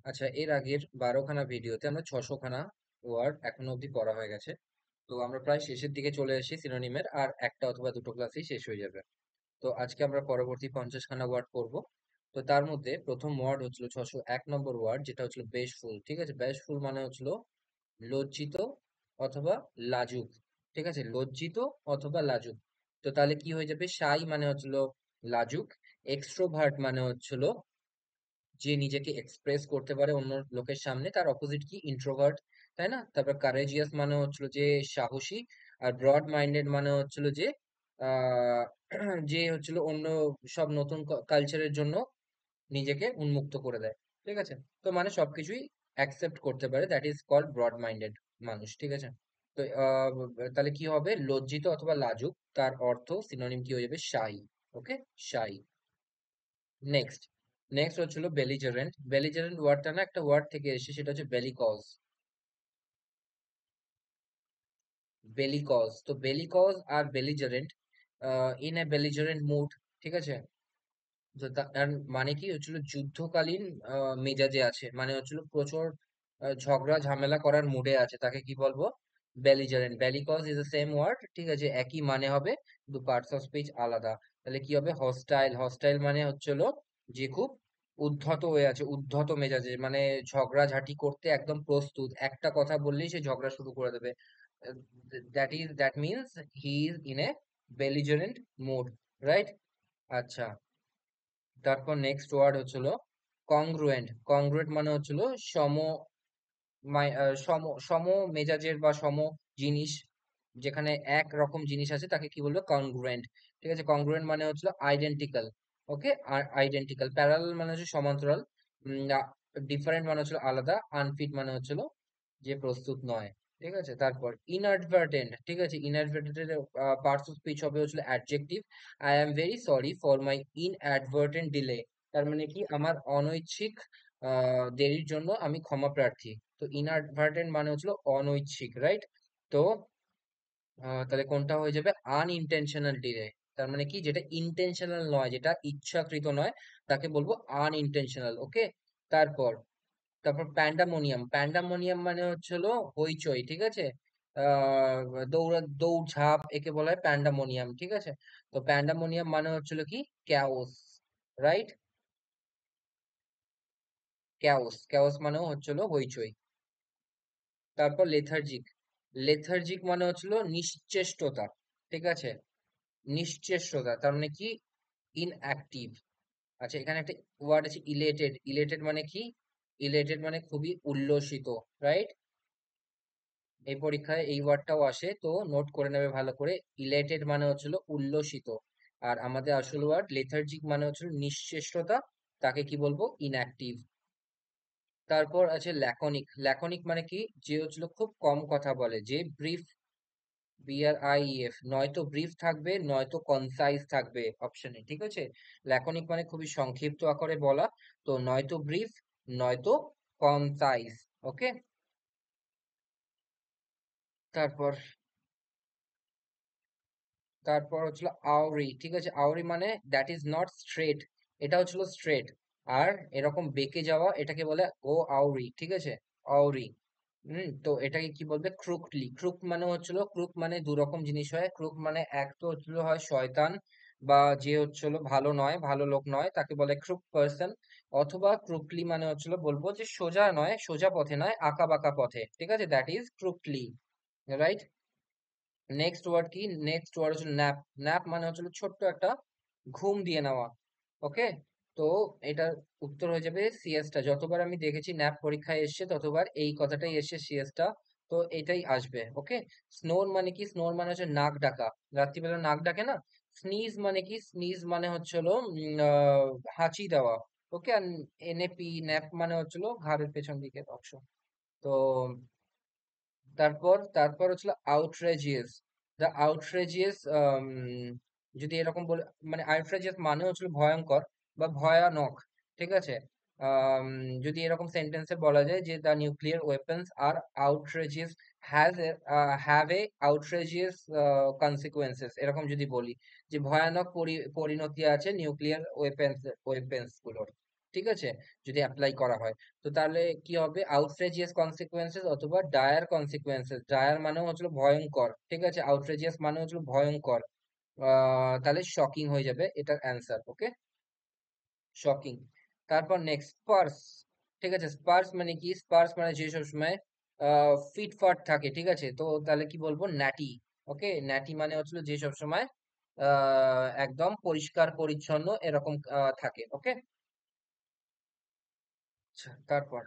আচ্ছা, এর আগের 12খানা ভিডিওতে আমরা 600খানা ওয়ার্ড এখনো অবধি পড়া হয়ে গেছে। তো আমরা প্রায় শেষের দিকে চলে এসেছি সিনোনিমের, আর একটা অথবা দুটো ক্লাসেই শেষ হয়ে যাবে। তো আজকে আমরা পরবর্তী 50খানা ওয়ার্ড পড়ব। তো তার মধ্যে প্রথম ওয়ার্ড হচ্ছিল 601 নম্বর ওয়ার্ড, যেটা হচ্ছিল বেশফুল। ঠিক আছে, বেশফুল মানে হচ্ছিল লজ্জিত অথবা লাজুক। ঠিক আছে, লজ্জিত অথবা লাজুক। তো তাহলে কি হয়ে যাবে? শাই মানে হচ্ছিল লাজুক। এক্সট্রোভার্ট মানে হচ্ছিল যে নিজেকে এক্সপ্রেস করতে পারে অন্য লোকের সামনে। তার অপোজিট কি? ইন্ট্রোভার্ট, তাই না? তারপর কারেজিয়াস মানে হচ্ছিল যে সাহসী। আর ব্রড মাইন্ডেড মানে হচ্ছিল যে আহ যে হচ্ছিল অন্য সব নতুন কালচারের জন্য নিজেকে উন্মুক্ত করে দেয়। ঠিক আছে, তো মানে সবকিছুই অ্যাকসেপ্ট করতে পারে, that is called broad minded মানুষ। ঠিক আছে, তো তাহলে কি হবে? লজ্জিত অথবা লাজুক, তার অর্থ সিনোনিম কি হয়ে যাবে? শাই। ওকে, শাই। নেক্সট, নেক্সট হচ্ছিল বেলিজারেন্ট। বেলিজারেন্ট ওয়ার্ডটা না একটা ওয়ার্ড থেকে এসে, সেটা হচ্ছে বেলিকজ। বেলিকজ, তো বেলিকজ আর belligerent, in a belligerent mood. ঠিক আছে, তো তার মানে কি হচ্ছিল? যুদ্ধকালীন মেজাজে আছে, মানে হচ্ছিল প্রচুর ঝগড়া ঝামেলা করার মুডে আছে, তাকে কি বলবো? Belligerent. Bellicose is the same word, ঠিক আছে, একই মানে হবে, কিন্তু পার্টস অফ স্পিচ আলাদা। তাহলে কি হবে? হস্টাইল। হস্টাইল মানে হচ্ছিল যে খুব উদ্ধত হয়ে আছে, উদ্ধত মেজাজে, মানে ঝগড়াঝাটি করতে একদম প্রস্তুত, একটা কথা বললেই সে ঝগড়া শুরু করে দেবে। That means he is in a belligerent mood, right? আচ্ছা, তারপর নেক্সট ওয়ার্ড হচ্ছিল কংগ্রুয়েন্ট। কংগ্রুয়েন্ট মানে হচ্ছিল সম সম সম মেজাজের বা সম জিনিস, যেখানে এক রকম জিনিস আছে তাকে কি বলবো? কংগ্রুয়েন্ট। ঠিক আছে, কংগ্রুয়েন্ট মানে হচ্ছিল আইডেন্টিক্যাল। ওকে, আর আইডেন্টিক্যাল। প্যারালাল মানে হচ্ছে সমান্তরাল। ডিফারেন্ট মানে হচ্ছিল আলাদা। আনফিট মানে হচ্ছিল যে প্রস্তুত নয়। ঠিক আছে, তারপর ইনঅ্যাডভার্টেন্ট। ঠিক আছে, ইনঅ্যাডভার্টেন্ট পার্টস অফ স্পিচ হবে হচ্ছিল adjective. I am very sorry for my inadvertent delay. তার মানে কি? আমার অনৈচ্ছিক দেরির জন্য আমি ক্ষমা প্রার্থী। তো ইনঅ্যাডভার্টেন্ট মানে হচ্ছিল অনৈচ্ছিক, রাইট? তো তাহলে কোনটা হয়ে যাবে? Unintentional delay. তার মানে কি? যেটা ইন্টেনশনাল নয়, যেটা ইচ্ছাকৃত নয়, তাকে বলবো আনইনটেনশনাল। ওকে, তারপর তারপর প্যান্ডামোনিয়াম। প্যান্ডামোনিয়াম মানে হচ্ছিল হইচই। ঠিক আছে, আহ দৌড়ঝাঁপ, একে বলা হয় প্যান্ডামোনিয়াম। ঠিক আছে, তো প্যান্ডামোনিয়াম মানে হচ্ছিল কি? Chaos, right? ক্যাওস, ক্যাওস মানেও হচ্ছিল হইচই। তারপর লেথার্জিক। লেথার্জিক মানে হচ্ছিল নিশ্চেষ্টতা। ঠিক আছে, নিশ্চেষ্টতা, তার মানে কি? ইনঅ্যাক্টিভ। আচ্ছা, এখানে একটা ওয়ার্ড আছে ইলেটেড। ইলেটেড মানে কি? ইলেটেড মানে খুবই উল্লসিত, রাইট? এই পরীক্ষায় এই ওয়ার্ডটাও আসে, তো নোট করে নেবে ভালো করে। ইলেটেড মানে হচ্ছিল উল্লসিত, আর আমাদের আসল ওয়ার্ড লেথার্জিক মানে হচ্ছিল নিশ্চেষ্টতা, তাকে কি বলবো? ইনঅ্যাক্টিভ। তারপর আছে ল্যাকনিক। ল্যাকনিক মানে কি? যে হচ্ছিল খুব কম কথা বলে, যে ব্রিফ, BRIEF, নয়তো ব্রিফ থাকবে নয়তো কনসাইজ থাকবে অপশনে। ঠিক আছে, ল্যাকনিক মানে খুবই সংক্ষিপ্ত আকারে বলা, তো নয়তো ব্রিফ নয়তো কনসাইজ। ওকে, তারপর তারপর হচ্ছিল আউরি। ঠিক আছে, আউরি মানে দ্যাট ইজ নট স্ট্রেট, এটা হচ্ছিল স্ট্রেট। আর এরকম বেঁকে যাওয়া, এটাকে বলে ও আউরি। ঠিক আছে, আউরি। তো এটাকে কি বলবে? ক্রুকলি। ক্রুক মানে হচ্ছিল, ক্রুক মানে দু রকম জিনিস হয়। ক্রুক মানে এক তো হচ্ছিল হয় শয়তান, বা যে হচ্ছিল ভালো নয়, ভালো লোক নয়, তাকে বলে ক্রুক পার্সন। অথবা ক্রুকলি মানে হচ্ছিল, বলবো যে সোজা নয়, সোজা পথে নয়, আঁকা বাঁকা পথে। ঠিক আছে, that is crookedly, right? Next word কি? নেক্সট ওয়ার্ড হচ্ছে ন্যাপ। ন্যাপ মানে হচ্ছিল ছোট্ট একটা ঘুম দিয়ে নেওয়া। ওকে, তো এটার উত্তর হয়ে যাবে সিএসটা। যতবার আমি দেখেছি ন্যাপ পরীক্ষায় এসছে, ততবার এই কথাটাই এসছে, সিএসটা। তো এটাই আসবে। ওকে, স্নোর মানে কি? স্নোর মানে হচ্ছে নাক ডাকা, রাত্রিবেলা নাক ডাকে না। স্নিজ মানে কি? স্নিজ মানে হচ্ছে হলো হাঁচি দেওয়া। ওকে, আর এনএপি ন্যাপ মানে হচ্ছিল ঘাড়ের পেছন দিকের অংশ। তো তারপর তারপর হচ্ছিল আউটরেজিয়াস। দ্য আউটরেজিয়াস, যদি এরকম বলে, মানে আউটরেজিয়াস মানে হচ্ছিল ভয়ঙ্কর বা ভয়ানক। ঠিক আছে, আম, যদি এরকম সেন্টেন্সে বলা যায় যে the nuclear weapons are outrageous, has have a outrageous consequences, এরকম যদি বলি যে ভয়ানক পরিণতি আছে নিউক্লিয়ার ওয়েপন্স গুলোর। ঠিক আছে, যদি অ্যাপ্লাই করা হয়। তো তাহলে কি হবে, আউটরেজিয়াস কনসিকুয়েন্সেস অথবা ডায়ার কনসিকুয়েন্সেস। ডায়ার মানে হচ্ছিল ভয়ঙ্কর, ঠিক আছে, আউটরেজিয়াস মানে হচ্ছিল ভয়ঙ্কর। তাহলে শকিং হয়ে যাবে এটার অ্যান্সার, ওকে, শকিং। তারপর নেক্সট স্পার্স, ঠিক আছে, স্পার্স মানে কি, স্পার্স মানে যে সবসময় ফিটফাট থাকে, ঠিক আছে, তো তাহলে কি বলবো, ন্যাটি। ওকে, ন্যাটি মানে হচ্ছিল যে সবসময় একদম পরিষ্কার পরিচ্ছন্ন এরকম থাকে, ওকে। আচ্ছা, তারপর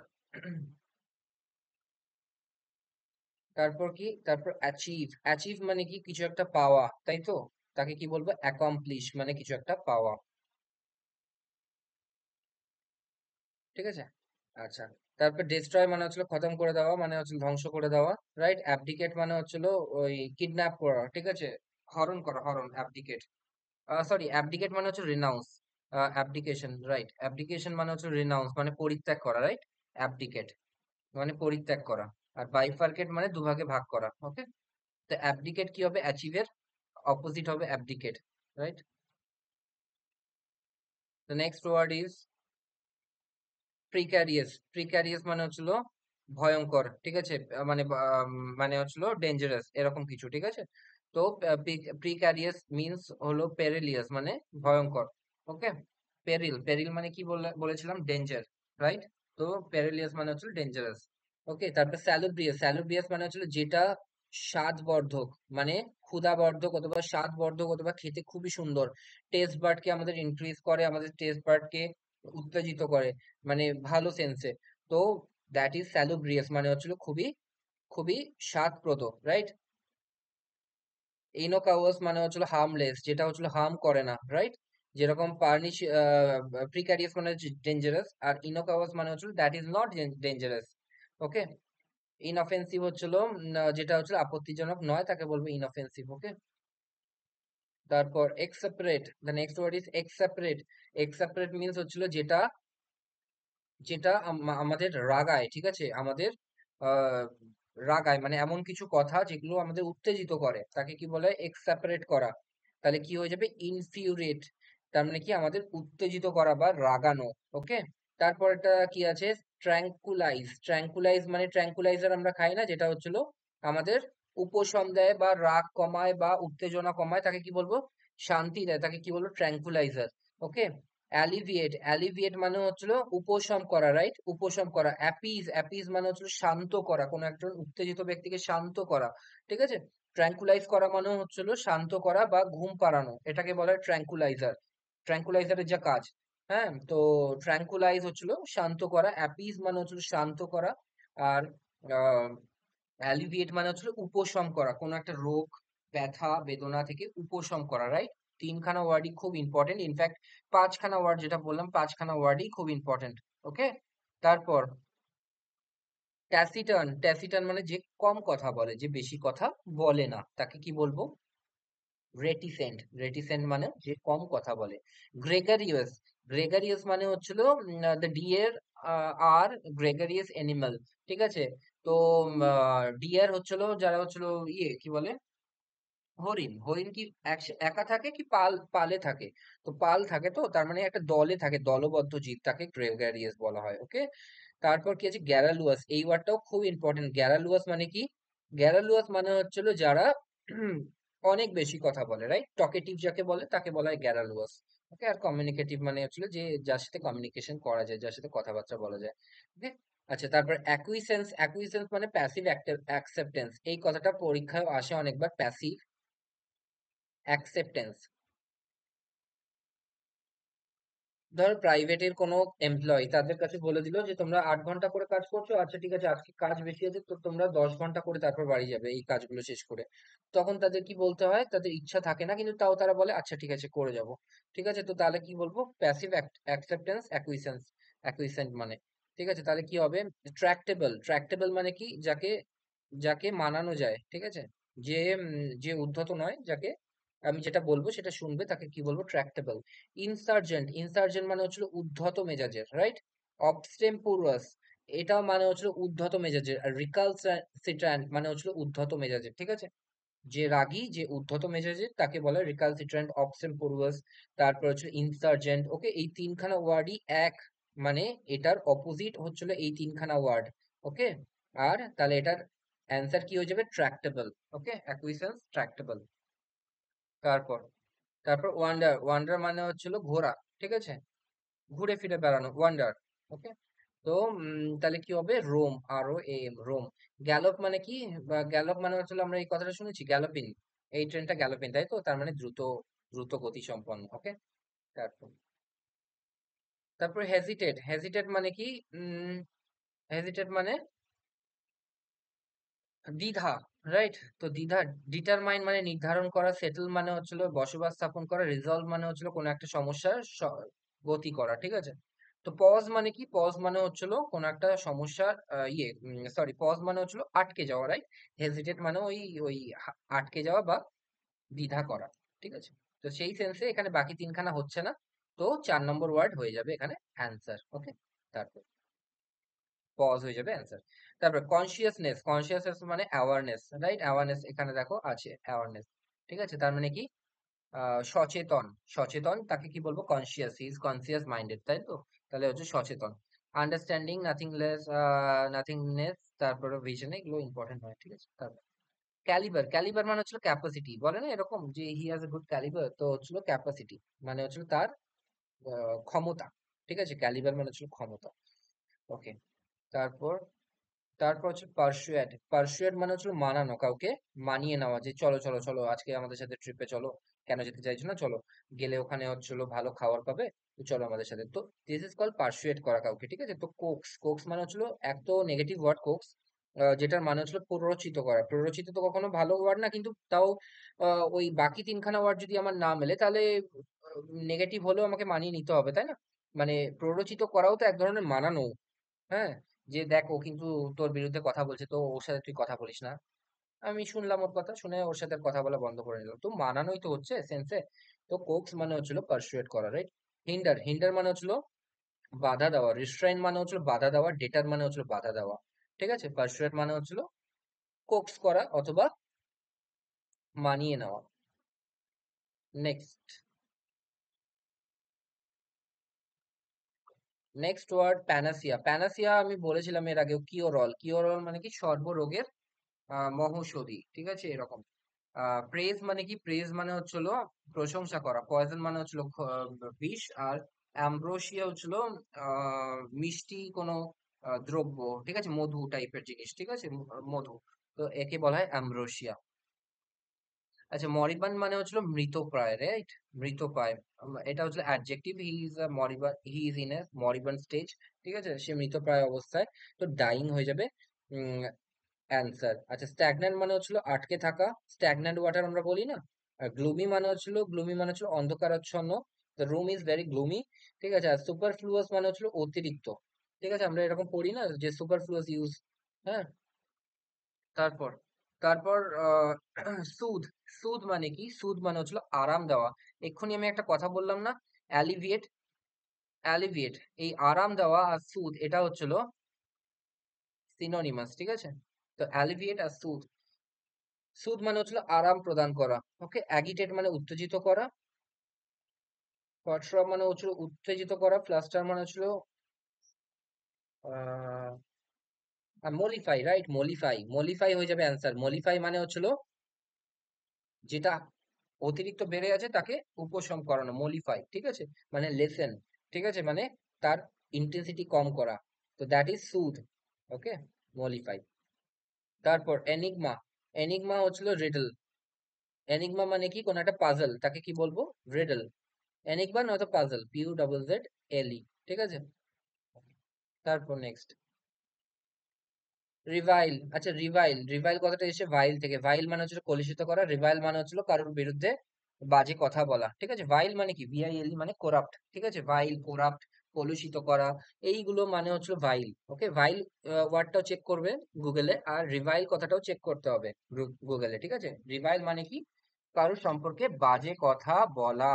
তারপর কি, তারপর অ্যাচিভ। অ্যাচিভ মানে কি, কিছু একটা পাওয়া, তাই তো, তাকে কি বলবো, অ্যাকমপ্লিশ মানে কিছু একটা পাওয়া, ঠিক আছে। আচ্ছা, তারপর ডিস্ট্রয় মানে হচ্ছিল খতম করে দেওয়া, মানে হচ্ছে ধ্বংস করে দেওয়া, রাইট। অ্যাবডিকেট মানে হচ্ছিল ওই কিডন্যাপ করা, ঠিক আছে, হরণ করা, হরণ, অ্যাবডিকেট। সরি, অ্যাবডিকেট মানে হচ্ছে রিনাউন্স, অ্যাবডিকেশন, রাইট। অ্যাবডিকেশন মানে হচ্ছে রিনাউন্স মানে পরিত্যাগ করা, রাইট। অ্যাবডিকেট মানে পরিত্যাগ করা। আর বাইফার্কেট মানে দুভাগে ভাগ করা, ওকে। তো অ্যাবডিকেট কি হবে, অ্যাচিভের অপোজিট হবে abdicate, right. The next word is precarious. Precarious মানে হচ্ছিল ভয়ঙ্কর, ঠিক আছে, মানে হচ্ছিল ডেঞ্জারাস এরকম কিছু, ঠিক আছে। তো প্রিক্যারিয়াস মিন্স হলো পেরিলিয়াস মানে ভয়ঙ্কর, ওকে। পেরিল, পেরিল মানে কি বলেছিলাম, ডেঞ্জার, রাইট। তো পেরিলিয়াস মানে হচ্ছিল ডেঞ্জারাস, ওকে। তারপর স্যালুব্রিয়াস। স্যালুব্রিয়াস মানে হচ্ছিল যেটা স্বাদবর্ধক, মানে ক্ষুধাবর্ধক অথবা স্বাদবর্ধক অথবা খেতে খুবই সুন্দর, টেস্ট বার্ডকে আমাদের ইনক্রিজ করে, আমাদের টেস্ট বার্ডকে উত্তেজিত করে, মানে ভালো সেন্সে। তো দ্যাট ইজ স্যালুব্রিয়াস মানে হচ্ছিল খুবই খুবই স্বাদপ্রদ, রাইট। ইনোকাউয়াস মানে হচ্ছিল হার্মলেস, যেটা হচ্ছিল হার্ম করে না, রাইট। যেরকম পার্নিশ, প্রিক্যারিয়াস মানে ডেঞ্জারাস, আর ইনোকাউয়াস মানে হচ্ছিল দ্যাট ইজ নট ডেঞ্জারাস, ওকে। ইনঅফেন্সিভ হচ্ছিল যেটা হচ্ছিল আপত্তিজনক নয়, তাকে বলবো ইনঅফেন্সিভ, ওকে। তারপর exasperate, the next word is exasperate. Exasperate means হচ্ছিল যেটা যেটা আমাদের রাগায়, ঠিক আছে, আমাদের আহ রাগায়, মানে এমন কিছু কথা যেগুলো আমাদের উত্তেজিত করে, তাকে কি বলে, এক্সাপারেট করা। তাহলে কি হয়ে যাবে, ইনফিউরেট, তার মানে কি আমাদের উত্তেজিত করা বা রাগানো, ওকে। তারপর একটা কি আছে, ট্র্যাঙ্কুলাইজ। ট্র্যাঙ্কুলাইজ মানে ট্র্যাঙ্কুলাইজার আমরা খাই না, যেটা হচ্ছিল আমাদের উপশম দেয় বা রাগ কমায় বা উত্তেজনা কমায়, তাকে কি বলবো, শান্তি দেয়, তাকে কি বলবো, ট্র্যাঙ্কুলাইজার, ওকে। অ্যালিভিয়েট, অ্যালিভিয়েট মানে হচ্ছিল উপশম করা, রাইট, উপশম করা। অ্যাপিজ, অ্যাপিজ মানে হচ্ছিল শান্ত করা, কোন একজন উত্তেজিত ব্যক্তিকে শান্ত করা, ঠিক আছে। ট্র্যাঙ্কুলাইজ করা মানে হচ্ছিল শান্ত করা বা ঘুম পাড়ানো, এটাকে বলা হয় ট্র্যাঙ্কুলাইজার, ট্র্যাঙ্কুলাইজারের যা কাজ। হ্যাঁ, তো ট্র্যাঙ্কুলাইজ হচ্ছিল শান্ত করা, অ্যাপিজ মানে হচ্ছিল শান্ত করা, আর অ্যালিভিয়েট মানে হচ্ছিল উপশম করা, কোনো একটা রোগ, ব্যথা বেদনা থেকে উপশম করা, রাইট। তিনখানা ওয়ার্ডই খুব ইম্পর্টেন্ট, ইনফ্যাক্ট পাঁচখানা ওয়ার্ড যেটা বললাম, পাঁচখানা ওয়ার্ডই খুব ইম্পর্টেন্ট, ওকে। তারপর ট্যাসিটার্ন। ট্যাসিটার্ন মানে যে কম কথা বলে, যে বেশি কথা বলে না, তাকে কি বলবো, রেটিসেন্ট। রেটিসেন্ট মানে যে কম কথা বলে। গ্রেগারিয়াস। গ্রেগারিয়াস মানে হচ্ছিল the deer are gregarious animal, ঠিক আছে। তো ডিয়ার হচ্ছিল যারা হচ্ছিল ইয়ে কি বলে, হরিণ। হরিণ কি একা থাকে কি পালে থাকে, তো পাল থাকে, তো তার মানে একটা দলে থাকে, দলবদ্ধ জীব, তাকে গ্রেগারিয়াস বলা হয়, ওকে। তারপর কি আছে, গ্যারালুয়াস। এই ওয়ার্ডটাও খুব ইম্পর্টেন্ট। গ্যারালুয়াস মানে কি, গ্যারালুয়াস মানে হচ্ছিল যারা অনেক বেশি কথা বলে, রাইট। টকেটিভ যাকে বলে তাকে বলা হয় গ্যারালুয়াস, ওকে। আর কমিউনিকেটিভ মানে হচ্ছিল যে যার সাথে কমিউনিকেশন করা যায়, যার সাথে কথাবার্তা বলা যায়, ওকে। আচ্ছা, তারপর অ্যাকুইসেন্স। অ্যাকুইসেন্স মানে প্যাসিভ অ্যাকসেপ্টেন্স। এই কথাটা পরীক্ষায় আসে অনেকবার, প্যাসিভ অ্যাকসেপ্টেন্স। ধর প্রাইভেটের কোনো এমপ্লয়ি তাদের কাছে বলে দিল যে তোমরা 8 ঘন্টা করে কাজ করছো, আচ্ছা ঠিক আছে, আজকে কাজ বেশি আছে তো তোমরা 10 ঘন্টা করে তারপর বাড়ি যাবে এই কাজগুলো শেষ করে। তখন তাদের কি বলতে হয়, তাদের ইচ্ছা থাকে না কিন্তু তাও তারা বলে আচ্ছা ঠিক আছে করে যাব, ঠিক আছে। তো তাহলে কি বলবো, প্যাসিভ অ্যাকসেপ্টেন্স অ্যাকুইসেন্স, অ্যাকুইসেন্ট মানে, ঠিক আছে। তাহলে কি হবে, ট্র্যাক্টেবল। ট্র্যাক্টেবল মানে কি, যাকে যাকে মানানো যায়, ঠিক আছে, যে উদ্ধত নয়, যাকে আমি যেটা বলবো সেটা শুনবে, তাকে কি বলবো, ট্র্যাক্টেবল। ইনসার্জেন্ট। ইনসার্জেন্ট মানে হচ্ছিল উদ্ধত মেজাজের, রাইট। অবস্টেম্পুরাস, এটাও মানে হচ্ছিল উদ্ধত মেজাজের। আর রিকালসিট্র্যান্ট মানে হচ্ছিল উদ্ধত মেজাজের, ঠিক আছে। যে রাগী, যে উদ্ধত মেজাজের, তাকে বলা হয় রিকালসিট্র্যান্ট, অবস্টেম্পুরাস, তারপর হচ্ছে ইনসার্জেন্ট, ওকে। এই তিনখানা ওয়ার্ডই এক, মানে এটার অপোজিট হচ্ছিল এই তিনখানা ওয়ার্ড। ওকে, আর তাহলে এটার অ্যান্সার কি হয়ে যাবে? ট্র্যাক্টেবল। ওকে, অ্যাকুইসেন্স ট্র্যাক্টেবল। তারপর তারপর ওয়ান্ডার, ওয়ান্ডার মানে হচ্ছিল ঘোরা, ঠিক আছে, ঘুরে ফিরে বেড়ানো, ওয়ান্ডার। ওকে, তো তাহলে কি হবে? রোম, আর ও এম, রোম। গ্যালপ মানে কি? গ্যালপ মানে হচ্ছিল, আমরা এই কথাটা শুনেছি, গ্যালোপিন, এই ট্রেনটা গ্যালোপিন, তাই তো? তার মানে দ্রুত, দ্রুত গতি সম্পন্ন। ওকে, তারপর তারপর হেজিটেট, হেজিটেট মানে কি? উম হেজিটেট মানে দ্বিধা, রাইট? তো দ্বিধা, ডিটারমাইন মানে নির্ধারণ করা, সেটেল মানে হচ্ছিল বসবাস স্থাপন করা, রিজলভ মানে হচ্ছিল কোনো একটা সমস্যার গতি করা, ঠিক আছে? তো পজ মানে কি? পজ মানে হচ্ছিল কোনো একটা সমস্যার সরি, পজ মানে হচ্ছিল আটকে যাওয়া, রাইট? হেজিটেট মানে ওই ওই আটকে যাওয়া বা দ্বিধা করা, ঠিক আছে? তো সেই সেন্সে এখানে বাকি তিনখানা হচ্ছে না, তো 4 নম্বর ওয়ার্ড হয়ে যাবে এখানে অ্যান্সার। ওকে, তারপর পজ হয়ে যাবে অ্যান্সার। তারপর কনসিয়াসনেস, কনসিয়াসনেস মানে অ্যাওয়ারনেস, রাইট? অ্যাওয়ারনেস এখানে দেখো আছে, অ্যাওয়ারনেস, ঠিক আছে? তার মানে কি? সচেতন, সচেতন তাকে কি বলবো? Conscious, he is conscious minded, তাই তো? তাহলে হচ্ছে সচেতন। আন্ডারস্ট্যান্ডিং, নাথিংলেস, নাথিংনেস, তারপরে ভিশন, এগুলো ইম্পর্টেন্ট হয়, ঠিক আছে? তারপর ক্যালিবার, ক্যালিবার মানে হচ্ছিল ক্যাপাসিটি, বলে না এরকম যে he has a good calibre, তো হচ্ছিল ক্যাপাসিটি মানে হচ্ছিল তার ক্ষমতা, ঠিক আছে? ক্যালিবার মানে হচ্ছিল ক্ষমতা। ওকে, তারপর তারপর হচ্ছে পার্সুয়েট, পার্সুয়েট মানে হচ্ছে মানানো, কাউকে মানিয়ে নেওয়া, যে চলো চলো চলো আজকে আমাদের সাথে ট্রিপে চলো, কেন যেতে চাইছো না, চলো, গেলে ওখানে হচ্ছিল ভালো খাবার পাবে, তো চলো আমাদের সাথে। তো দিস ইজ কল পার্সুয়েট করা কাউকে, ঠিক আছে? তো কোক্স, কোক্স মানে হচ্ছিল, এক তো নেগেটিভ ওয়ার্ড কোক্স, যেটার মানে হচ্ছিল প্ররোচিত করা। প্ররোচিত তো কখনো ভালো ওয়ার্ড না, কিন্তু তাও ওই বাকি তিনখানা ওয়ার্ড যদি আমার না মেলে, তাহলে নেগেটিভ হলেও আমাকে মানিয়ে নিতে হবে, তাই না? মানে প্ররোচিত করাও তো এক ধরনের মানানো। হ্যাঁ, যে দেখ ও কিন্তু তোর বিরুদ্ধে কথা বলছে, তো ওর সাথে তুই কথা বলিস না। আমি শুনলাম ওর কথা, শুনে ওর সাথে আর কথা বলা বন্ধ করে নিলাম, তো মানানোই তো হচ্ছে সেন্সে। তো কোক্স মানে হচ্ছিল পারসুয়েট করা, রাইট? হিন্ডার, হিন্ডার মানে হচ্ছিল বাধা দেওয়া, রিস্ট্রাইন মানে হচ্ছিল বাধা দেওয়া, ডেটার মানে হচ্ছিল বাধা দেওয়া, ঠিক আছে? পারসুয়েট মানে হচ্ছিল কোক্স করা অথবা মানিয়ে নেওয়া। Next, next word panacea. Panacea আমি বলেছিলাম এর আগেও, কিওরল, কিওরল মানে কি? সর্বরোগের মহৌষধি, ঠিক আছে? এরকম। প্রেজ মানে কি? প্রেজ মানে হচ্ছিল প্রশংসা করা, পয়জন মানে হচ্ছিল বিষ, আর অ্যাম্ব্রোসিয়া হচ্ছিল মিষ্টি কোনো দ্রব্য, ঠিক আছে? মধু টাইপের জিনিস, ঠিক আছে? মধু, তো একে বলা হয় অ্যাম্ব্রোসিয়া। আচ্ছা, মরিবান্ড মানে হচ্ছিল মৃতপ্রায়, রাইট? মৃতপ্রায়, এটা হচ্ছে adjective, he is a moribund, he is in a moribund stage, ঠিক আছে? সে মৃতপ্রায় অবস্থায়, তো ডাইং হয়ে যাবে অ্যান্সার। আচ্ছা, স্ট্যাগন্যান্ট মানে হচ্ছিল আটকে থাকা, স্ট্যাগন্যান্ট ওয়াটার আমরা বলি না? আর গ্লুমি মানে হচ্ছিল, গ্লুমি মানে হচ্ছিল অন্ধকারাচ্ছন্ন, the room is very gloomy, ঠিক আছে? আর সুপারফ্লুয়াস মানে হচ্ছিল অতিরিক্ত, ঠিক আছে? আমরা এরকম পড়ি না যে সুপারফ্লুয়াস ইউজ। হ্যাঁ, তারপর তারপর সুদ, সুদ মানে কি? সুদ মানে হচ্ছিল আরাম দেওয়া। এক্ষুনি আমি একটা কথা বললাম না, অ্যালিভিয়েট, অ্যালিভিয়েট, এই আরাম দেওয়া আর সুদ এটা হচ্ছিল সিনোনিমাস, ঠিক আছে? তো অ্যালিভিয়েট আর সুদ, সুদ মানে হচ্ছিল আরাম প্রদান করা। ওকে, অ্যাগিটেট মানে উত্তেজিত করা, ফরস্ট্রপ মানে হচ্ছিল উত্তেজিত করা, ফ্লাস্টার মানে হচ্ছিল মলিফাই, রাইট? মলিফাই, মলিফাই হয়ে যাবে অ্যান্সার। মলিফাই মানে হচ্ছিল যেটা অতিরিক্ত বেড়ে আছে তাকে উপশম করানো, মলিফাই, ঠিক আছে? মানে লেসেন, ঠিক আছে? মানে তার ইন্টেন্সিটি কম করা, তো দ্যাট ইজ সুদ। ওকে, মলিফাই। তারপর এনিগমা, এনিগমা হচ্ছিল রিডল, এনিগমা মানে কি? কোন একটা পাজল, তাকে কি বলবো? রিডল। এনিগমা নয়তো পাজল, PUZZLE, ঠিক আছে? তারপর নেক্সট রিভাইল। আচ্ছা, রিভাইল, রিভাইল কথাটা এসে ভাইল থেকে, ভাইল মানে হচ্ছিল কলুষিত করা, রিভাইল মানে হচ্ছিল কারোর বিরুদ্ধে বাজে কথা বলা, ঠিক আছে? ভাইল মানে কি? VILE মানে করাপ্ট, ঠিক আছে? ভাইল, করাপ্ট, কলুষিত করা, এইগুলো মানে হচ্ছিল ভাইল। ওকে, ভাইল ওয়ার্ডটাও চেক করবে গুগলে, আর রিভাইল কথাটাও চেক করতে হবে গুগলে, ঠিক আছে? রিভাইল মানে কি? কারোর সম্পর্কে বাজে কথা বলা।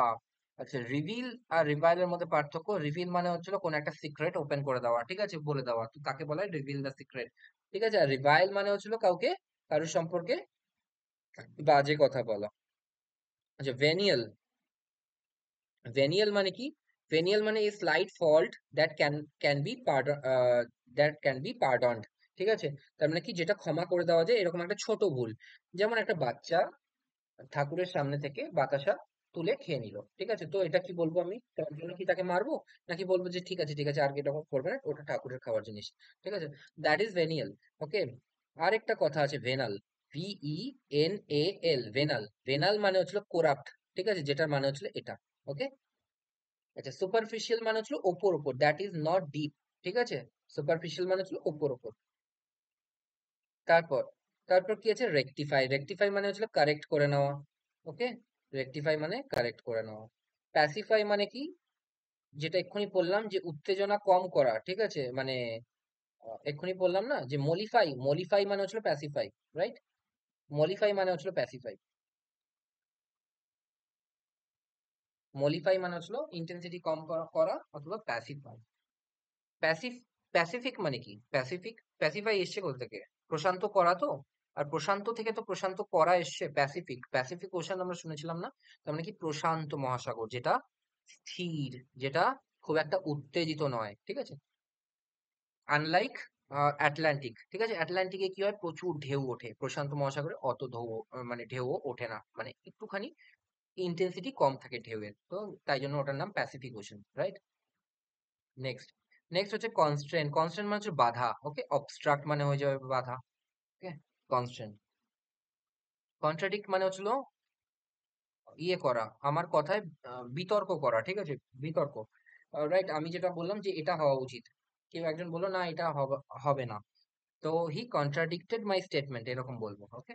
আচ্ছা, রিভিল আর রিভাইলের মধ্যে পার্থক্য, রিভিল মানে হচ্ছিল কোন একটা সিক্রেট ওপেন করে দেওয়া, ঠিক আছে? বলে দেওয়া, তো তাকে বলা হয় রিভিল দ্য সিক্রেট, ঠিক আছে? আর রিভাইল মানে হচ্ছিল কাউকে, কারোর সম্পর্কে বাজে কথা বলা। আচ্ছা, ভেনিয়াল, ভেনিয়াল মানে কি? ভেনিয়াল মানে a slight fault that can be pardoned, ঠিক আছে? তার মানে কি, যেটা ক্ষমা করে দেওয়া যায়, এরকম একটা ছোট ভুল। যেমন একটা বাচ্চা ঠাকুরের সামনে থেকে বাতাসা তুলে খেয়ে নিল, ঠিক আছে? তো এটা কি বলবো আমি, তার জন্য কি তাকে মারবো, নাকি বলবো যে ঠিক আছে ঠিক আছে, আর কি এরকম করবে না, ওটা ঠাকুরের খাওয়ার জিনিস, ঠিক আছে? That is ভেনিয়াল। ওকে, আরেকটা কথা আছে ভেনাল, VENAL, ভেনাল। ভেনাল মানে হচ্ছিল কোরাপ্ট, ঠিক আছে, যেটার মানে হচ্ছিল এটা। ওকে, আচ্ছা, সুপারফিশিয়াল মানে হচ্ছিল ওপর ওপর, দ্যাট ইজ নট ডিপ, ঠিক আছে? সুপারফিশিয়াল মানে হচ্ছিল ওপর ওপর। তারপর তারপর কি আছে, রেকটিফাই। রেকটিফাই মানে হচ্ছিল কারেক্ট করে নেওয়া। ওকে, রেকটিফাই মানে কারেক্ট করে নেওয়া। প্যাসিফাই মানে কি, যেটা এক্ষুনি বললাম যে উত্তেজনা কম করা, ঠিক আছে? মানে এক্ষুনি বললাম না যে মলিফাই, মলিফাই মানে হচ্ছিল প্যাসিফাই, রাইট? মলিফাই মানে হচ্ছিল প্যাসিফাই। মলিফাই মানে হচ্ছিল ইন্টেন্সিটি কম করা করা অথবা প্যাসিফাই। প্যাসিফ প্যাসিফিক মানে কি, প্যাসিফাই এসছে কোথা থেকে? প্রশান্ত করা তো। আর প্রশান্ত থেকে তো প্রশান্ত করা এসছে, প্যাসিফিক, প্যাসিফিক ওশান আমরা শুনেছিলাম না? তার মানে কি, প্রশান্ত মহাসাগর, যেটা স্থির, যেটা খুব একটা উত্তেজিত নয়, ঠিক আছে? আনলাইক আটলান্টিক, ঠিক আছে? আটলান্টিকে কি হয়, প্রচুর ঢেউ ওঠে, প্রশান্ত মহাসাগরে অত ঢেউ, মানে ঢেউ ওঠে না, মানে একটুখানি ইন্টেন্সিটি কম থাকে ঢেউয়ের, তো তাই জন্য ওটার নাম Pacific ocean, right? Next, next হচ্ছে কনস্ট্রেন্ট। কনস্ট্রেন্ট মানে হচ্ছে বাধা। ওকে, অবস্ট্রাক্ট মানে হয়ে যাবে বাধা। ওকে, কনস্ট্রেন্ট। কন্ট্রাডিক্ট মানে হচ্ছিল ইয়ে করা, আমার কথায় বিতর্ক করা, ঠিক আছে? বিতর্ক, রাইট? আমি যেটা বললাম যে এটা হওয়া উচিত, কেউ একজন বললো না এটা হবে না, তো হি কন্ট্রাডিক্টেড মাই স্টেটমেন্ট, এরকম বলবো। ওকে,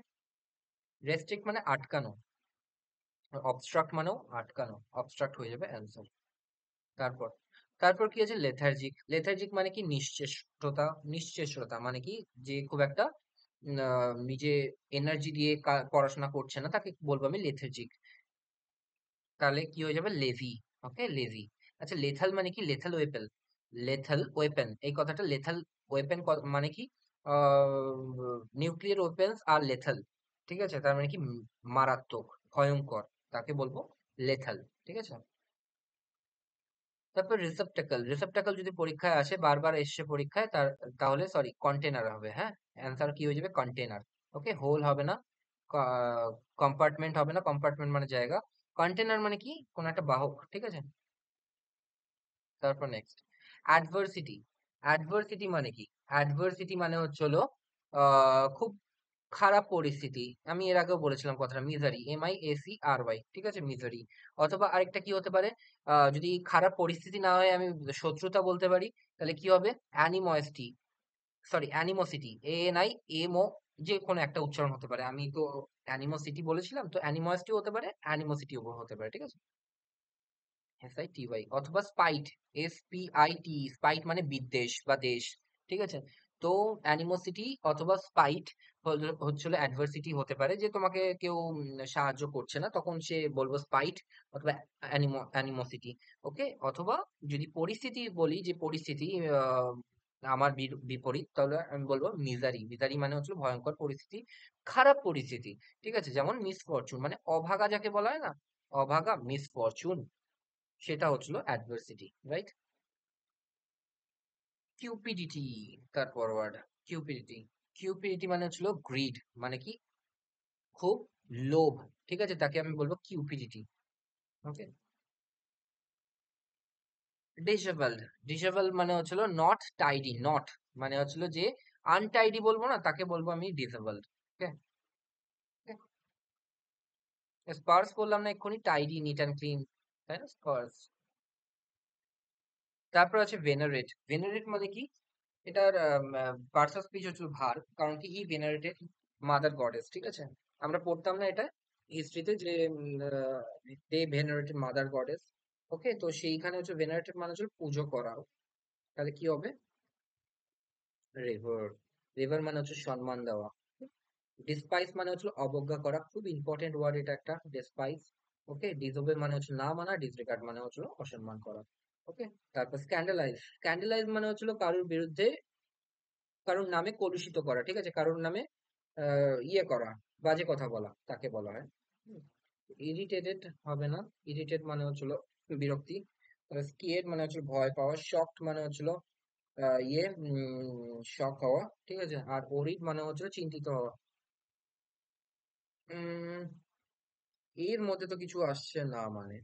রেস্ট্রিক্ট মানে আটকানো, অবস্ট্রাক্ট মানেও আটকানো, অবস্ট্রাক্ট হয়ে যাবে অ্যান্সার। তারপর তারপর কি আছে, লেথার্জিক। লেথার্জিক মানে কি, নিশ্চেষ্টতা। নিশ্চেষ্টতা মানে কি, যে খুব একটা নিজে এনার্জি দিয়ে পড়াশোনা করছে না, তাকে বলবো আমি লেথার্জিক। তাহলে কি হয়ে যাবে, লেজি। ওকে, লেজি। আচ্ছা, লেথাল মানে কি, লেথাল ওয়েপেন। লেথাল ওয়েপেন, এই কথাটা লেথাল ওয়েপেন মানে কি, নিউক্লিয়ার ওয়েপেন্স আর লেথাল, ঠিক আছে? তার মানে কি, মারাত্মক, ভয়ঙ্কর, তাকে বলবো লেথাল, ঠিক আছে? তারপর রিসেপ্টাকল। রিসেপ্টাকল যদি পরীক্ষায় আসে, বারবার এসছে পরীক্ষায়, তাহলে সরি, কন্টেনার হবে। হ্যাঁ, অ্যান্সার কি হয়ে যাবে, কন্টেনার। ওকে, হোল হবে না, কম্পার্টমেন্ট হবে না, কম্পার্টমেন্ট মানে জায়গা। কন্টেনার মানে কি, কোন একটা বাহক, ঠিক আছে? তারপর নেক্সট, অ্যাডভার্সিটি। অ্যাডভার্সিটি মানে কি, অ্যাডভার্সিটি মানে হচ্ছে হলো খুব খারাপ পরিস্থিতি। আমি এর আগেও বলেছিলাম কথাটা, মিজারি, MISERY, ঠিক আছে? মিজারি। অথবা আরেকটা কি হতে পারে, যদি খারাপ পরিস্থিতি না হয়, আমি শত্রুতা বলতে পারি, তাহলে কি হবে, অ্যানিমোসিটি। সরি, অ্যানিমোসিটি, ANIMO, যে কোনো একটা উচ্চারণ হতে পারে। আমি তো অ্যানিমোসিটি বলেছিলাম, তো অ্যানিমোসিটি হতে পারে, অ্যানিমোসিটি হতে পারে, ঠিক আছে? SITY, অথবা স্পাইট, SPIT। স্পাইট মানে বিদ্বেষ বা দেশ, ঠিক আছে? তো অ্যানিমোসিটি অথবা স্পাইট হচ্ছিল অ্যাডভার্সিটি হতে পারে, যে তোমাকে কেউ সাহায্য করছে না, তখন সে বলবো স্পাইট অথবা অ্যানিমোসিটি। ওকে, অথবা যদি পরিস্থিতি বলি, যে পরিস্থিতি আমার বিপরীত, তাহলে আমি বলবো মিজারি। মিজারি মানে হচ্ছে ভয়ঙ্কর পরিস্থিতি, খারাপ পরিস্থিতি, ঠিক আছে? যেমন মিসফরচুন মানে অভাগা, যাকে বলা হয় না, অভাগা, মিসফরচুন, সেটা হচ্ছিল অ্যাডভার্সিটি, রাইট? কিউপিডিটি, তার ফরওয়ার্ড, কিউপিডিটি। কিউপিডিটি মানে হচ্ছিল গ্রিড, মানে কি, খুব লোভ, ঠিক আছে? তাকে আমি বলবো কিউপিডিটি। ওকে, ডিসেবলড। ডিসেবল মানে হচ্ছিল নট টাইডি, নট মানে হচ্ছিল যে আনটাইডি বলবো না, তাকে বলবো আমি ডিসেবলড। ওকে, স্পার্স বললাম না এক্ষুনি, টাইডি, নিট অ্যান্ড ক্লিন, তাই না? স্পার্স। তারপর আছে ভেনারেট। ভেনারেট মানে কি, এটার ভার্সাস স্পিচ হচ্ছে ভার, কারণ কি, হি ভেনারেটেড মাদার গডেস, ঠিক আছে? আমরা পড়তাম না এটা হিস্ট্রিতে, যে দে ভেনারেটেড মাদার গডেস। ওকে, তো সেইখানে হচ্ছে ভেনারেটেড মানে হচ্ছে পুজো করা, তাহলে কি হবে, রেভার। রেভার মানে হচ্ছে সম্মান দেওয়া। ডিসপাইস মানে হচ্ছে অবজ্ঞা করা, খুব ইম্পর্টেন্ট ওয়ার্ড এটা একটা, ডিসপাইস। ওকে, ডিসওবে মানে হচ্ছে না মানা, ডিসরিগার্ড মানে হচ্ছে অসম্মান করা। ওকে, তারপর স্ক্যান্ডালাইজ। স্ক্যান্ডালাইজ মানে হচ্ছিল কারোর বিরুদ্ধে, কারোর নামে কলুষিত করা, ঠিক আছে? কারোর নামে ইয়ে করা, বাজে কথা বলা, তাকে বলা হয়। ইরিটেটেড হবে না, ইরিটেট মানে হচ্ছিল বিরক্তি। স্কিয়েড মানে হচ্ছে ভয় পাওয়া, শকড মানে হচ্ছিল শক হওয়া, ঠিক আছে। আর ওরিড মানে হচ্ছিল চিন্তিত হওয়া। উম এর মধ্যে তো কিছু আসছে না, মানে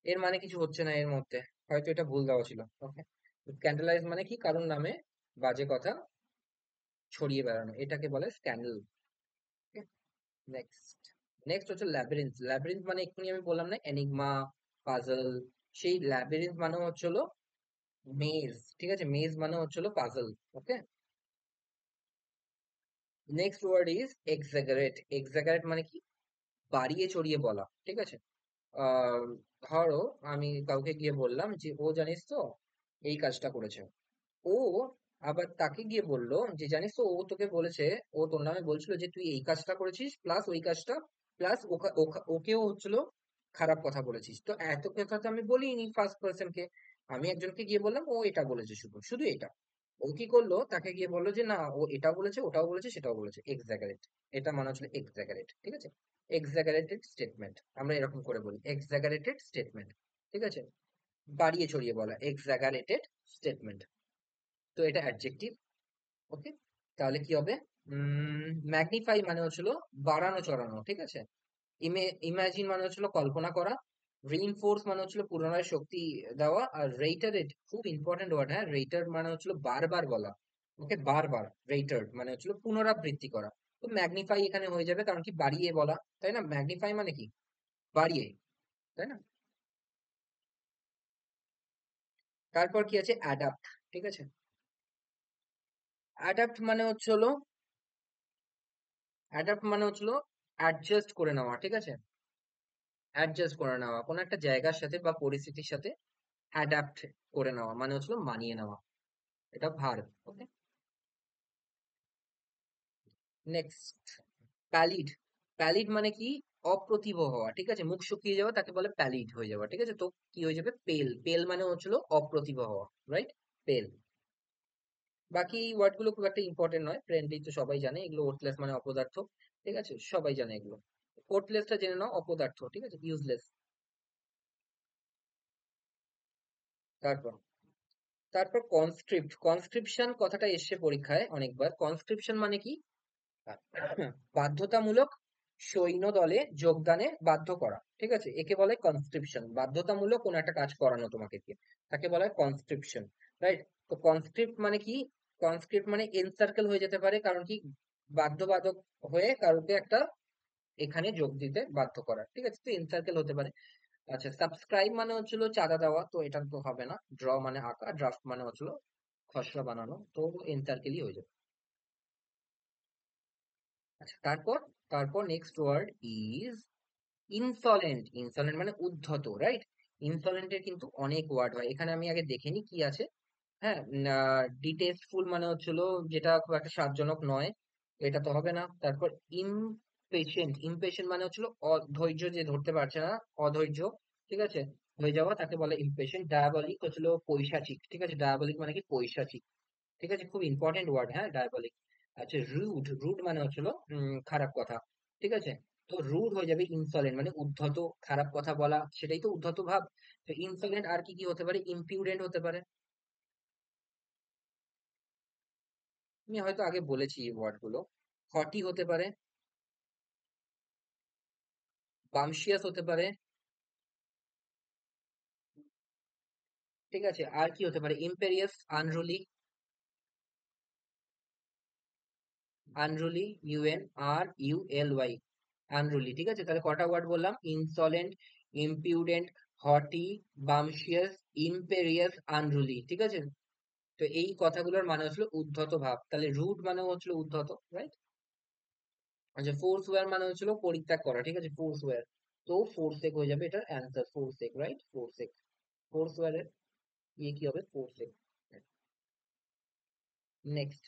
এর মানে কিছু হচ্ছে না এর মধ্যে, হয়তো এটা ভুল দেওয়া ছিল। ওকে, স্ক্যান্ডালাইজ মানে কি, কারোর নামে বাজে কথা ছড়িয়ে বেড়ানো, এটাকে বলে স্ক্যান্ডাল। নেক্সট, নেক্সট হচ্ছে ল্যাবিরিন্থ। ল্যাবিরিন্থ মানে এক্ষুনি আমি বললাম না, এনিগমা, পাজল, সেই ল্যাবিরিন্থ মানে হচ্ছিল মেজ, ঠিক আছে, মেজ মানে হচ্ছিল puzzle. Okay, next word is exaggerate. Exaggerate মানে কি, বাড়িয়ে চড়িয়ে বলা, ঠিক আছে। আহ ধরো আমি কাউকে গিয়ে বললাম যে ও জানিস তো এই কাজটা করেছে, ও আবার তাকে গিয়ে বললো যে জানিস তো ও তোকে বলেছে, ও তোর নামে বলছিল যে তুই এই কাজটা করেছিস প্লাস ওই কাজটা প্লাস ওকেও হচ্ছিল খারাপ কথা বলেছিস। তো এত কথা তো আমি বলিনি ফার্স্ট পার্সনকে, আমি একজনকে গিয়ে বললাম ও এটা বলেছে, শুধু শুধু এটা। ও কি করলো, তাকে গিয়ে বললো যে না ও এটা বলেছে, ওটাও বলেছে, সেটাও বলেছে, এক্সাগারেট। এটা মানে হচ্ছে এক্সাগারেট, ঠিক আছে। এক্সাগারেটেড স্টেটমেন্ট আমরা এরকম করে বলি, এক্সাগারেটেড স্টেটমেন্ট, ঠিক আছে। বাড়িয়ে ছড়িয়ে বলা, এক্সাগারেটেড স্টেটমেন্ট। তো এটা অ্যাডজেক্টিভ। ওকে, তাহলে কি হবে, ম্যাগনিফাই মানে হচ্ছিল বাড়ানো চড়ানো, ঠিক আছে। ইমাজিন মানে হচ্ছিল কল্পনা করা। রিইনফোর্স মানে হচ্ছিল পুনরায় শক্তি দেওয়া। আর রেইটারেট, খুব ইম্পর্টেন্ট ওয়ার্ড, হ্যাঁ, রেইটার মানে হচ্ছিল বারবার বলা। ওকে, বারবার, রেইটার মানে হচ্ছিল পুনরাবৃত্তি করা। তো ম্যাগনিফাই এখানে হয়ে যাবে, কারণ কি বাড়িয়ে বলা, তাই না, ম্যাগনিফাই মানে কি বাড়িয়ে, তাই না। তারপর কি আছে, অ্যাডাপ্ট, ঠিক আছে। অ্যাডাপ্ট মানে হচ্ছিল, অ্যাডাপ্ট মানে হচ্ছিল অ্যাডজাস্ট করে নেওয়া, ঠিক আছে। অ্যাডজাস্ট করে নেওয়া কোনো একটা জায়গার সাথে বা পরিস্থিতির সাথে, অ্যাডাপ্ট করে নেওয়া মানে হচ্ছিল মানিয়ে নেওয়া, এটা ভার্ব। ওকে, নেক্সট, প্যালিড। প্যালিড মানে কি, অপ্রতিভ হওয়া, ঠিক আছে, মুখ শুকিয়ে যাওয়া, তাকে বলে প্যালিড হয়ে যাওয়া, ঠিক আছে। তো কি হয়ে যাবে, পেল। পেল মানে হচ্ছিল অপ্রতিভ হওয়া, রাইট, পেল। বাকি ওয়ার্ড গুলো খুব একটা ইম্পর্টেন্ট নয়, ফ্রেন্ডলি তো সবাই জানে এগুলো। ওর্থলেস মানে অপদার্থ, ঠিক আছে, সবাই জানে এগুলো। ওর্থলেসটা জেনে নাও, অপদার্থ, ঠিক আছে, ইউজলেস। তারপর, তারপর কনস্ক্রিপ্ট। কনস্ক্রিপশন কথাটা এসছে পরীক্ষায় অনেকবার। কনস্ক্রিপশন মানে কি, বাধ্যতামূলক সৈন্য দলে যোগদানে বাধ্য করা, ঠিক আছে, একে বলে কনস্ক্রিপশন। বাধ্যতামূলক কোনো একটা কাজ করানো তোমাকে দিয়ে, তাকে বলা হয় কনস্ক্রিপশন, রাইট। তো কনস্ক্রিপ্ট মানে কি, কনস্ক্রিপ্ট মানে এনসার্কেল হয়ে যেতে পারে, কারণ কি বাধ্যবাধক হয়ে কারোকে একটা এখানে যোগ দিতে বাধ্য করা, ঠিক আছে, তো এনসার্কেল হতে পারে। আচ্ছা, সাবস্ক্রাইব মানে হচ্ছিল চাঁদা দেওয়া, তো এটা তো হবে না। ড্র মানে আঁকা, ড্রাফট মানে হচ্ছিল খসড়া বানানো, তো এনসার্কেলই হয়ে যাবে। আচ্ছা, তারপর, তারপর নেক্সট ওয়ার্ড ইজ ইনসলেন্ট। ইনসলেন্ট মানে উদ্ধত, রাইট। ইনসলেন্টের কিন্তু অনেক ওয়ার্ড হয়, এখানে আমি আগে দেখে নিই কি আছে। হ্যাঁ, ডিটেস্টফুল মানে হচ্ছিল যেটা খুব একটা স্বাদজনক নয়, এটা তো হবে না। তারপর ইমপেশেন্ট। ইমপেশেন্ট মানে হচ্ছিল অধৈর্য, যে ধরতে পারছে না, অধৈর্য, ঠিক আছে, হয়ে যাওয়া, তাকে বলে ইমপেশেন্ট। ডায়াবলিক হচ্ছিল পৈশাচিক, ঠিক আছে, ডায়াবলিক মানে কি পৈশাচিক, ঠিক আছে, খুব ইম্পর্টেন্ট ওয়ার্ড, হ্যাঁ, ডায়াবলিক। আচ্ছা, রুড। রুড মানে হচ্ছিল খারাপ কথা, ঠিক আছে। তো রুড হয়ে যাবে ইনসলেন্ট, মানে উদ্ধত, খারাপ কথা বলা, সেটাই তো উদ্ধত ভাব। তো ইনসলেন্ট আর কি কি হতে পারে, ইম্পিউডেন্ট হতে পারে, আমি হয়তো আগে বলেছি এই ওয়ার্ড গুলো। হটি হতে পারে, বামশিয়াস হতে পারে, ঠিক আছে। আর কি হতে পারে, ইম্পেরিয়াস, আনরুলি। আনরুলি, UNRULY, আনরুলি, ঠিক আছে। তাহলে কটা ওয়ার্ড বললাম, ইনসলেন্ট, ইম্পিউডেন্ট, হটি, বামশিয়াস, ইম্পেরিয়াস, আনরুলি, ঠিক আছে। তো এই কথাগুলোর মানে হচ্ছিল উদ্ধত ভাব, তাহলে রুড মানে হচ্ছিল উদ্ধত, রাইট। আচ্ছা, ফোর্সওয়্যার মানে হচ্ছিল পরিত্যাগ করা, ঠিক আছে, ফোর্সওয়্যার। তো ফোরসেক হয়ে যাবে এটার অ্যান্সার, ফোরসেক, রাইট, ফোরসেক। ফোর্সওয়্যারের ইয়ে কি হবে, ফোরসেক। নেক্সট,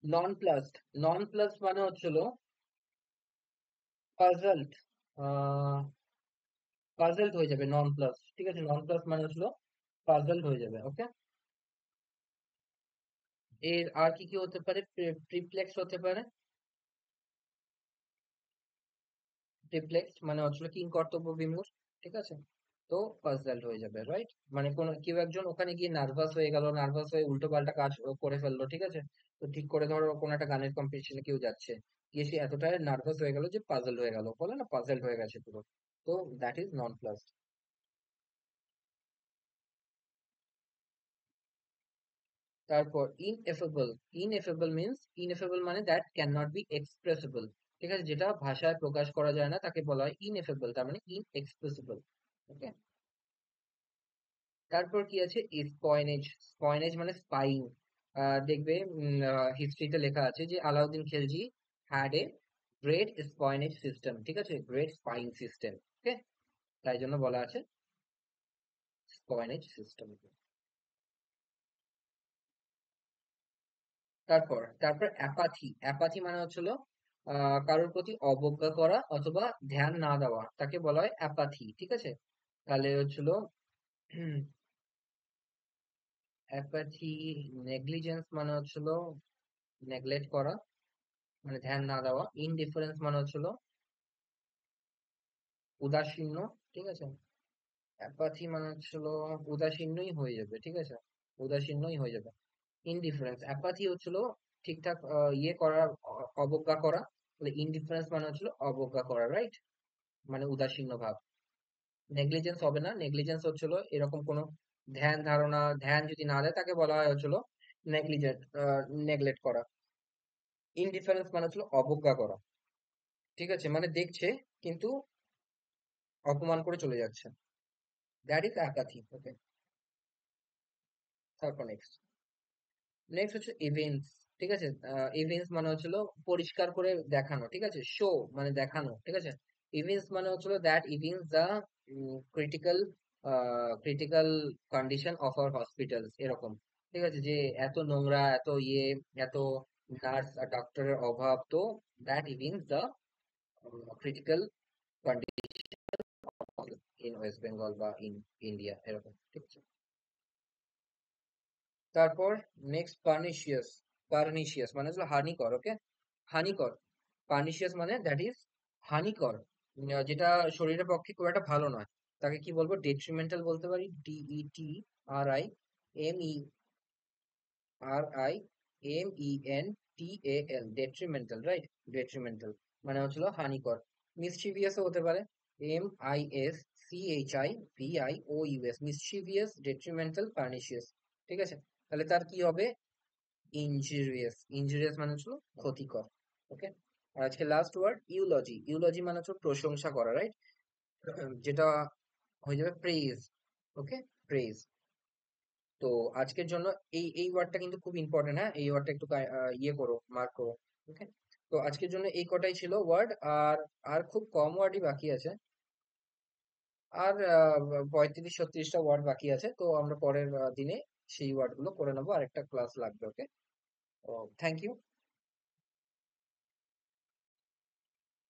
নন প্লাসড। নন প্লাস মানে হচ্ছিল পাজলড, পাজলড হয়ে যাবে নন প্লাস, ঠিক আছে, নন প্লাস মানে হচ্ছিল পাজলড হয়ে যাবে। ওকে, এর আর কি কি হতে পারে, প্রিপ্লেক্স হতে পারে। প্রিপ্লেক্স মানে হচ্ছিল কিং কর্তব্য বিমূঢ়, ঠিক আছে। তো পাজলড হয়ে যাবে, রাইট? মানে কোন কেউ একজন ওখানে গিয়ে নার্ভাস হয়ে গেল, নার্ভাস হয়ে উল্টো পাল্টা কাজ করে ফেললো, ঠিক আছে? তো ঠিক করে ধরো কোনো একটা গানের কম্পিটিশনে কেউ যাচ্ছে, গিয়ে সে এতটাই নার্ভাস হয়ে গেল যে পাজল হয়ে গেল, বলে না পাজলড হয়ে গেছে পুরো। তো দ্যাট ইজ নন প্লাস। তারপর ইনএফেবল। ইনএফেবল মিন্স, ইনএফেবল মানে দ্যাট ক্যান নট বি এক্সপ্রেসিবল। ঠিক আছে, যেটা ভাষায় প্রকাশ করা যায় না তাকে বলা হয় ইনএফেবল, তার মানে ইনএক্সপ্রেসিবল। ওকে। তারপর কি আছে? স্পয়নেজ। স্পয়নেজ মানে স্পাইং। দেখবে হিস্ট্রিতে লেখা আছে যে Alauddin Khilji had a great espionage system, ঠিক আছে, গ্রেট স্পাইং সিস্টেম। ওকে, তাই জন্য বলা আছে স্পয়নেজ সিস্টেম। তারপর তারপর অ্যাপাথি। অ্যাপাথি মানে হচ্ছিল কারোর প্রতি অবজ্ঞা করা অথবা ধ্যান না দেওয়া, তাকে বলা হয় অ্যাপাথি, ঠিক আছে? তাহলে হচ্ছিল অ্যাপাথি। নেগলিজেন্স মানে হচ্ছিল নেগলেক্ট করা, মানে ধ্যান না দেওয়া। ইনডিফারেন্স মানে হচ্ছিল উদাসীন্য, ঠিক আছে? অ্যাপাথি মানে হচ্ছিল উদাসীন্যই হয়ে যাবে, ঠিক আছে, উদাসীন্যই হয়ে যাবে। ইনডিফারেন্স, অ্যাপাথি হচ্ছিল ঠিকঠাক ইয়ে করা, অবজ্ঞা করা। তাহলে ইনডিফারেন্স মানে হচ্ছিল অবজ্ঞা করা, রাইট? মানে উদাসীন্য ভাব। নেগলিজেন্স হবে না, নেগলিজেন্স হচ্ছিল এরকম কোনো ধ্যান ধারণা, ধ্যান যদি না দেয় তাকে বলা হয় হচ্ছিল নেগলিজেন্ট, নেগলেক্ট করা। ইনডিফারেন্স মানে হচ্ছিল অবজ্ঞা করা, ঠিক আছে, মানে দেখছে কিন্তু অপমান করে চলে যাচ্ছে। That is apathy. ওকে। তারপর নেক্সট, নেক্সট হচ্ছে ইভেন্টস। ঠিক আছে, ইভেন্টস মানে হচ্ছিল পরিষ্কার করে দেখানো, ঠিক আছে, শো মানে দেখানো, ঠিক আছে। ইভেন্টস মানে হচ্ছিল that events the critical critical condition of our hospitals, এরকম। ঠিক আছে, যে এত নোংরা, এত ইয়ে, এত নার্স আর ডক্টরের অভাব, তো that events the critical condition in West Bengal বা ইন ইন্ডিয়া, এরকম, ঠিক আছে। তারপর নেক্সট পার্নিশিয়াস। পার্নিশিয়াস মানে হলো হানিকর। ওকে, হানিকর। পার্নিশিয়াস মানে দ্যাট ইজ হানিকর, যেটা শরীরের পক্ষে খুব একটা ভালো নয়। তাকে কি বলবো? ডেট্রিমেন্টাল বলতে পারি, DETRIMENTAL, ডেট্রিমেন্টাল, রাইট? ডেট্রিমেন্টাল মানে হচ্ছিল হানিকর। মিসchievous হতে পারে, MISCHIVIOUS, মিসchievous, ডেট্রিমেন্টাল, পার্নিশিয়াস, ঠিক আছে। তাহলে তার কি হবে? ইনজুরিয়াস। ইনজুরিয়াস মানে হচ্ছে ক্ষতিকর। ওকে। আর আজকে লাস্ট ওয়ার্ড ইউলজি। ইউলজি মানে হচ্ছে প্রশংসা করা, রাইট? যেটা হয়ে যাবে প্রেজ। ওকে, প্রেজ। তো আজকের জন্য এই এই ওয়ার্ডটা কিন্তু খুব ইম্পর্টেন্ট, হ্যাঁ, এই ওয়ার্ডটা একটু ইয়ে করো, মার্ক করো। ওকে। তো আজকের জন্য এই কটাই ছিল ওয়ার্ড। আর আর খুব কম ওয়ার্ডই বাকি আছে। আর 35-36টা ওয়ার্ড বাকি আছে, তো আমরা পরের দিনে সেই ওয়ার্ড গুলো করে নেবো, আরেকটা ক্লাস লাগবে। ওকে। Thank you.